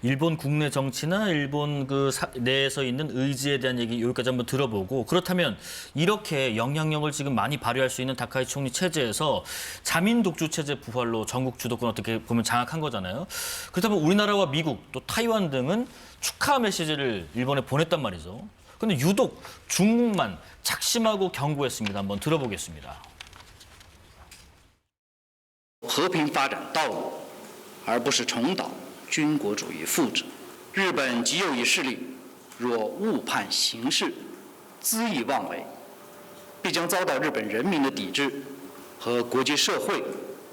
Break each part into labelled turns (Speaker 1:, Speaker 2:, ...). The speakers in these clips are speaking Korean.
Speaker 1: 일본 국내 정치나 일본 내에서 있는 의지에 대한 얘기 여기까지 한번 들어보고 그렇다면 이렇게 영향력을 지금 많이 발휘할 수 있는 다카이치 총리 체제에서 자민 독주 체제 부활로 전국 주도권 어떻게 보면 장악한 거잖아요. 그렇다면 우리나라와 미국 또 타이완 등은 축하 메시지를 일본에 보냈단 말이죠. 근데 유독 중국만 작심하고 경고했습니다. 한번 들어보겠습니다.
Speaker 2: 和平发展道路，而不是重蹈军国主义覆辙。日本极右翼势力若误判形势，恣意妄为，必将遭到日本人民的抵制和国际社会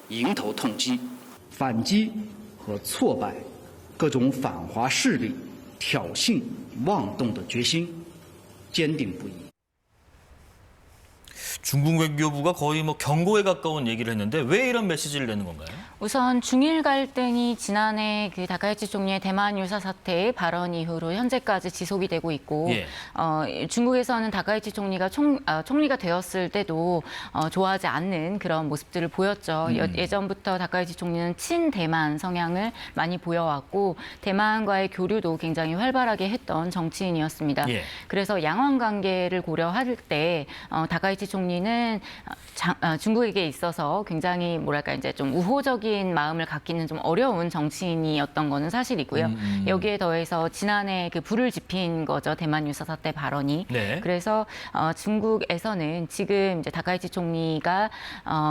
Speaker 2: 迎头痛击。反击和挫败各种反华势力挑衅妄动的决心坚定不移。
Speaker 1: 중국 외교부가 거의 뭐 경고에 가까운 얘기를 했는데 왜 이런 메시지를 내는 건가요?
Speaker 3: 우선 중일 갈등이 지난해 그 다카이치 총리의 대만 유사 사태의 발언 이후로 현재까지 지속이 되고 있고 중국에서는 다카이치 총리가 총리가 되었을 때도 좋아하지 않는 그런 모습들을 보였죠. 예전부터 다카이치 총리는 친대만 성향을 많이 보여왔고 대만과의 교류도 굉장히 활발하게 했던 정치인이었습니다. 그래서 양원 관계를 고려할 때 다카이치 총리는 중국에게 있어서 굉장히 뭐랄까 이제 좀 우호적인 마음을 갖기는 좀 어려운 정치인이었던 거는 사실이고요. 여기에 더해서 지난해 그 불을 지핀 거죠. 대만 유사 사태 발언이. 그래서 중국에서는 지금 이제 다카이치 총리가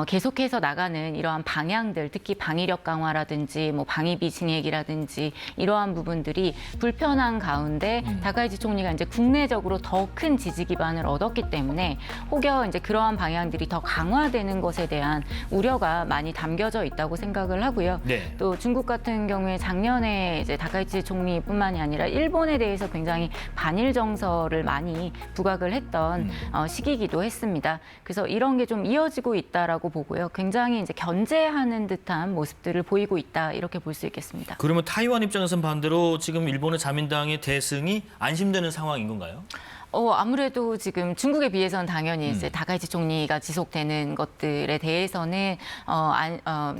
Speaker 3: 계속해서 나가는 이러한 방향들, 특히 방위력 강화라든지 뭐 방위비 증액이라든지 이러한 부분들이 불편한 가운데 다카이치 총리가 이제 국내적으로 더 큰 지지 기반을 얻었기 때문에 혹여 이제 그러한 방향들이 더 강화되는 것에 대한 우려가 많이 담겨져 있다고 생각을 하고요. 또 중국 같은 경우에 작년에 이제 다카이치 총리뿐만이 아니라 일본에 대해서 굉장히 반일 정서를 많이 부각을 했던 시기이기도 했습니다. 그래서 이런 게 좀 이어지고 있다라고 보고요. 굉장히 이제 견제하는 듯한 모습들을 보이고 있다 이렇게 볼 수 있겠습니다.
Speaker 1: 그러면 타이완 입장에서는 반대로 지금 일본의 자민당의 대승이 안심되는 상황인 건가요?
Speaker 3: 아무래도 지금 중국에 비해서는 당연히 이제 다카이치 총리가 지속되는 것들에 대해서는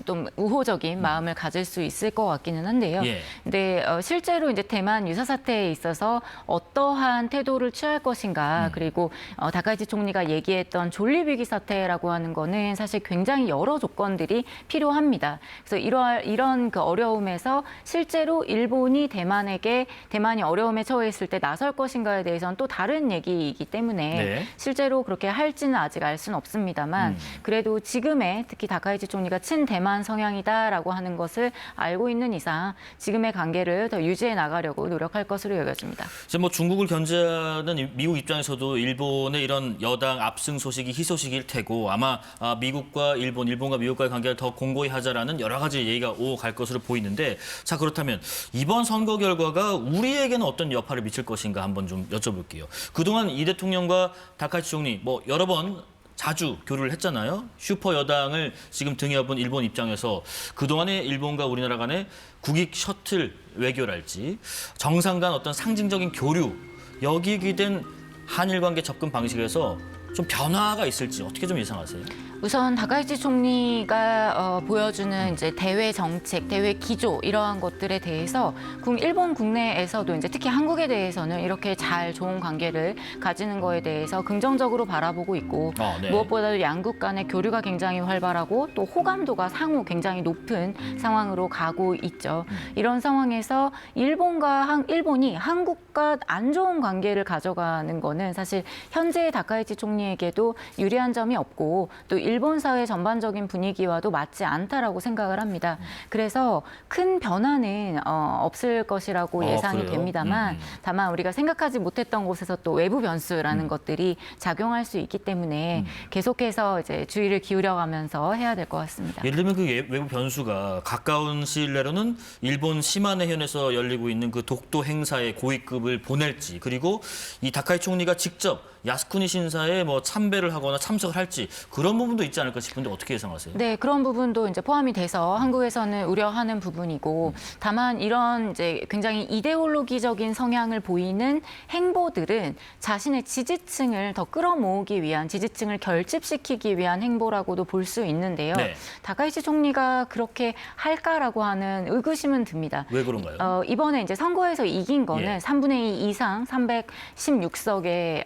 Speaker 3: 좀 우호적인 마음을 가질 수 있을 것 같기는 한데요. 근데 실제로 이제 대만 유사 사태에 있어서 어떠한 태도를 취할 것인가 그리고 다카이치 총리가 얘기했던 존립위기 사태라고 하는 거는 사실 굉장히 여러 조건들이 필요합니다. 그래서 이런 그 어려움에서 실제로 일본이 대만이 어려움에 처해있을 때 나설 것인가에 대해서는 또 다른 얘기이기 때문에 실제로 그렇게 할지는 아직 알 수는 없습니다만 그래도 지금의 특히 다카이치 총리가 친대만 성향이다라고 하는 것을 알고 있는 이상 지금의 관계를 더 유지해 나가려고 노력할 것으로 여겨집니다.
Speaker 1: 이제 뭐 중국을 견제하는 미국 입장에서도 일본의 이런 여당 압승 소식이 희소식일 테고 아마 미국과 일본과 미국과의 관계를 더 공고히 하자라는 여러 가지 얘기가 오갈 것으로 보이는데 자 그렇다면 이번 선거 결과가 우리에게는 어떤 여파를 미칠 것인가 한번 좀 여쭤볼게요. 그동안 이 대통령과 다카이치 총리 뭐 여러 번 자주 교류를 했잖아요. 슈퍼 여당을 지금 등에 업은 일본 입장에서 그동안의 일본과 우리나라 간의 국익 셔틀 외교랄지 정상 간 어떤 상징적인 교류 여기에 기댄 한일 관계 접근 방식에서 좀 변화가 있을지 어떻게 좀 예상하세요?
Speaker 3: 우선 다카이치 총리가 보여주는 이제 대외 정책, 대외 기조 이러한 것들에 대해서 일본 국내에서도 이제 특히 한국에 대해서는 이렇게 잘 좋은 관계를 가지는 거에 대해서 긍정적으로 바라보고 있고 무엇보다도 양국 간의 교류가 굉장히 활발하고 또 호감도가 상호 굉장히 높은 상황으로 가고 있죠. 이런 상황에서 일본이 한국과 안 좋은 관계를 가져가는 거는 사실 현재의 다카이치 총리에게도 유리한 점이 없고 또 일본 사회 전반적인 분위기와도 맞지 않다라고 생각을 합니다. 그래서 큰 변화는 없을 것이라고 예상이 됩니다만 다만 우리가 생각하지 못했던 곳에서 또 외부 변수라는 것들이 작용할 수 있기 때문에 계속해서 이제 주의를 기울여가면서 해야 될 것 같습니다.
Speaker 1: 예를 들면 그 외부 변수가 가까운 시일 내로는 일본 시마네현에서 열리고 있는 그 독도 행사의 고위급을 보낼지 그리고 이 다카이치 총리가 직접 야스쿠니 신사에 뭐 참배를 하거나 참석을 할지 그런 부분도 있지 않을까 싶은데 어떻게 예상하세요?
Speaker 3: 네, 그런 부분도 이제 포함이 돼서 한국에서는 우려하는 부분이고, 다만 이런 이제 굉장히 이데올로기적인 성향을 보이는 행보들은 자신의 지지층을 더 끌어모으기 위한, 지지층을 결집시키기 위한 행보라고도 볼 수 있는데요.
Speaker 1: 네.
Speaker 3: 다카이치 총리가 그렇게 할까라고 하는 의구심은 듭니다.
Speaker 1: 왜 그런가요?
Speaker 3: 이번에 이제 선거에서 이긴 거는
Speaker 1: 예.
Speaker 3: 3분의 2 이상 316석에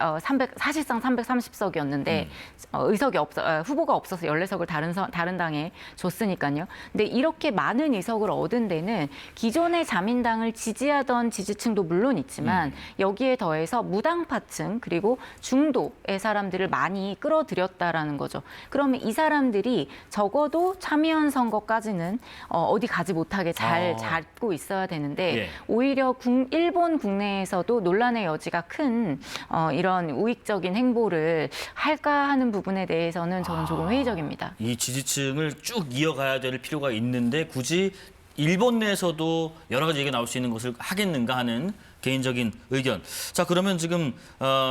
Speaker 3: 사실상 330석이었는데 의석이 후보가 없어서 14석을 다른 당에 줬으니까요. 근데 이렇게 많은 의석을 얻은 데는 기존의 자민당을 지지하던 지지층도 물론 있지만 여기에 더해서 무당파층 그리고 중도의 사람들을 많이 끌어들였다라는 거죠. 그러면 이 사람들이 적어도 참의원 선거까지는 어디 가지 못하게 잘 잡고 있어야 되는데
Speaker 1: 예.
Speaker 3: 오히려 일본 국내에서도 논란의 여지가 큰 이런 우익적인 행보를 할까 하는 부분에 대해서는 저는 조금 회의적입니다.
Speaker 1: 이 지지층을 쭉 이어가야 될 필요가 있는데 굳이 일본 내에서도 여러 가지 얘기가 나올 수 있는 것을 하겠는가 하는 개인적인 의견. 자, 그러면 지금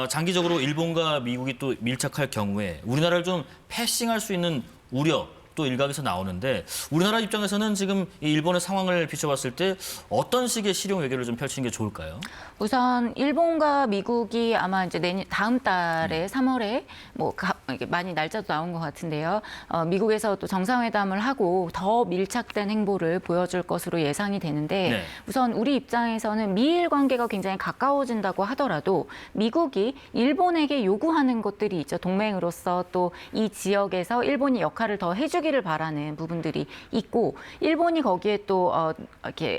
Speaker 1: 장기적으로 일본과 미국이 또 밀착할 경우에 우리나라를 좀 패싱할 수 있는 우려 또 일각에서 나오는데 우리나라 입장에서는 지금 이 일본의 상황을 비춰봤을 때 어떤 식의 실용 외교를 좀 펼치는 게 좋을까요?
Speaker 3: 우선 일본과 미국이 아마 이제 다음 달에 3월에 이게 많이 날짜도 나온 것 같은데요. 미국에서 또 정상회담을 하고 더 밀착된 행보를 보여줄 것으로 예상이 되는데
Speaker 1: 네.
Speaker 3: 우선 우리 입장에서는 미일 관계가 굉장히 가까워진다고 하더라도 미국이 일본에게 요구하는 것들이 있죠. 동맹으로서 또 이 지역에서 일본이 역할을 더 해주기를 바라는 부분들이 있고 일본이 거기에 또 이렇게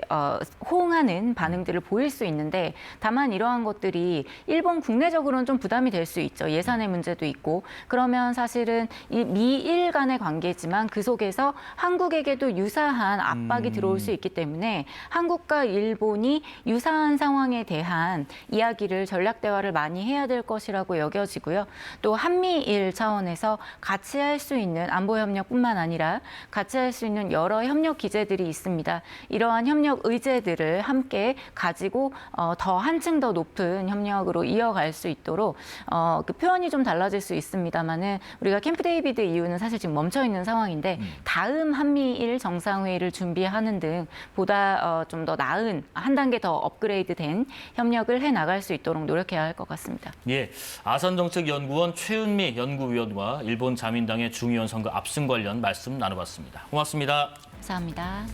Speaker 3: 호응하는 반응들을 보일 수 있는데 다만 이러한 것들이 일본 국내적으로는 좀 부담이 될 수 있죠. 예산의 문제도 있고 그러면 사실은 이 미일 간의 관계지만 그 속에서 한국에게도 유사한 압박이 들어올 수 있기 때문에 한국과 일본이 유사한 상황에 대한 이야기를 전략 대화를 많이 해야 될 것이라고 여겨지고요. 또 한미일 차원에서 같이 할 수 있는 안보 협력뿐만 아니라 같이 할 수 있는 여러 협력 기제들이 있습니다. 이러한 협력 의제들을 함께 가지고 더 한층 더 높은 협력으로 이어갈 수 있도록 그 표현이 좀 달라질 수 있습니다만은 우리가 캠프 데이비드 이후는 사실 지금 멈춰 있는 상황인데 다음 한미일 정상회의를 준비하는 등 보다 좀 더 나은 한 단계 더 업그레이드된 협력을 해 나갈 수 있도록 노력해야 할 것 같습니다.
Speaker 1: 예, 아산정책연구원 최은미 연구위원과 일본 자민당의 중의원 선거 압승 관련 말씀 나눠봤습니다. 고맙습니다.
Speaker 3: 감사합니다.